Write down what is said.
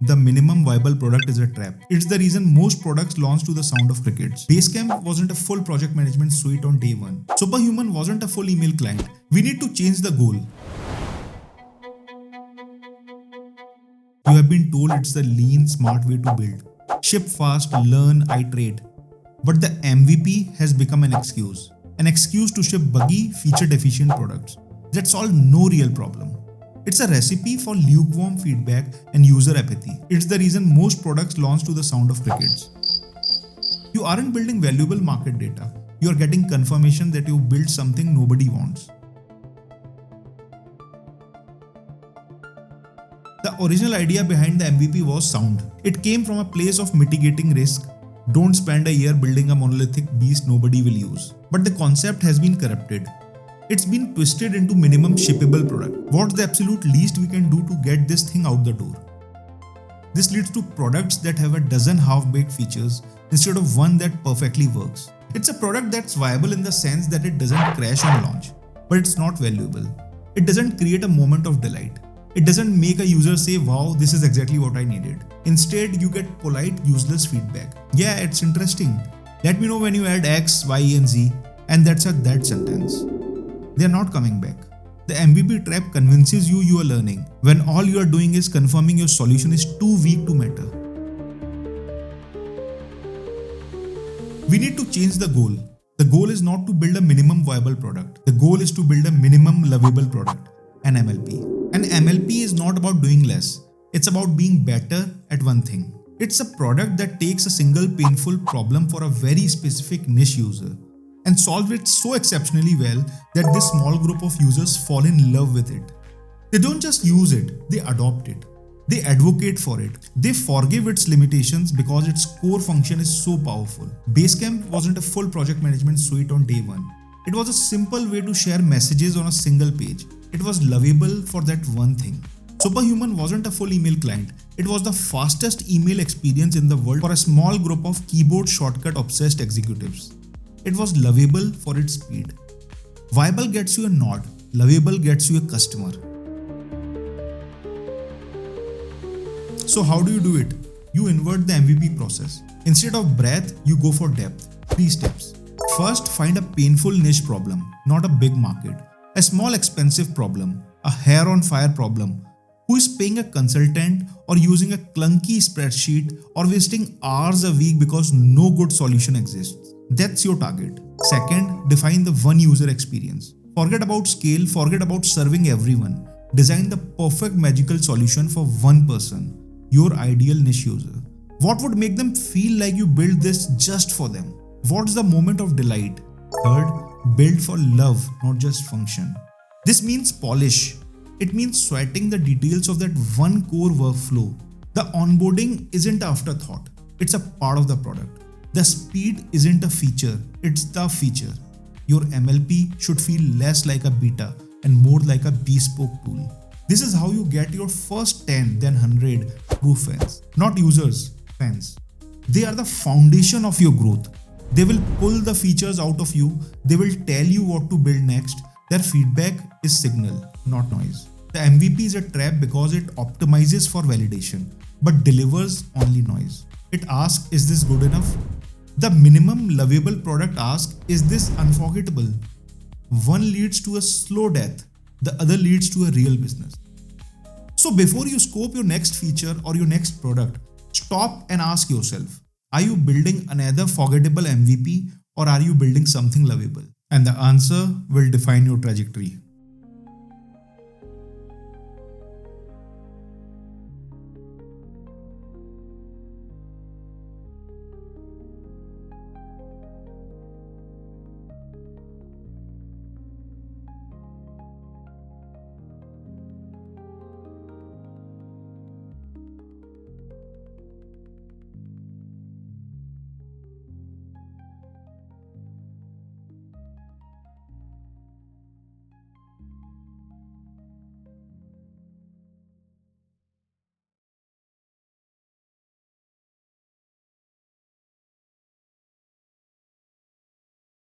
The minimum viable product is a trap. It's the reason most products launch to the sound of crickets. Basecamp wasn't a full project management suite on day one. Superhuman wasn't a full email client. We need to change the goal. You have been told it's the lean, smart way to build. Ship fast, learn, iterate. But the MVP has become an excuse. An excuse to ship buggy, feature-deficient products that solve no real problem. It's a recipe for lukewarm feedback and user apathy. It's the reason most products launch to the sound of crickets. You aren't building valuable market data. You are getting confirmation that you built something nobody wants. The original idea behind the MVP was sound. It came from a place of mitigating risk. Don't spend a year building a monolithic beast nobody will use. But the concept has been corrupted. It's been twisted into minimum shippable product. What's the absolute least we can do to get this thing out the door? This leads to products that have a dozen half-baked features instead of one that perfectly works. It's a product that's viable in the sense that it doesn't crash on launch, but it's not valuable. It doesn't create a moment of delight. It doesn't make a user say, wow, this is exactly what I needed. Instead, you get polite, useless feedback. Yeah, it's interesting. Let me know when you add X, Y, and Z, and that's a dead sentence. They are not coming back. The MVP trap convinces you are learning, when all you are doing is confirming your solution is too weak to matter. We need to change the goal. The goal is not to build a minimum viable product. The goal is to build a minimum lovable product, an MLP. An MLP is not about doing less. It's about being better at one thing. It's a product that takes a single painful problem for a very specific niche user and solve it so exceptionally well that this small group of users fall in love with it. They don't just use it, they adopt it. They advocate for it. They forgive its limitations because its core function is so powerful. Basecamp wasn't a full project management suite on day one. It was a simple way to share messages on a single page. It was lovable for that one thing. Superhuman wasn't a full email client. It was the fastest email experience in the world for a small group of keyboard shortcut obsessed executives. It was lovable for its speed. Viable gets you a nod. Lovable gets you a customer. So how do you do it? You invert the MVP process. Instead of breadth, you go for depth. 3 steps. First, find a painful niche problem, not a big market. A small expensive problem, a hair on fire problem. Who is paying a consultant or using a clunky spreadsheet or wasting hours a week because no good solution exists? That's your target. Second, define the one user experience. Forget about scale, forget about serving everyone. Design the perfect magical solution for one person, your ideal niche user. What would make them feel like you built this just for them? What's the moment of delight? Third, build for love, not just function. This means polish. It means sweating the details of that one core workflow. The onboarding isn't an afterthought. It's a part of the product. The speed isn't a feature. It's the feature. Your MLP should feel less like a beta and more like a bespoke tool. This is how you get your first 10, then 100 true fans. Not users, fans. They are the foundation of your growth. They will pull the features out of you. They will tell you what to build next. Their feedback is signal, not noise. The MVP is a trap because it optimizes for validation, but delivers only noise. It asks, is this good enough? The minimum lovable product asks, is this unforgettable? One leads to a slow death. The other leads to a real business. So before you scope your next feature or your next product, stop and ask yourself, are you building another forgettable MVP or are you building something lovable? And the answer will define your trajectory.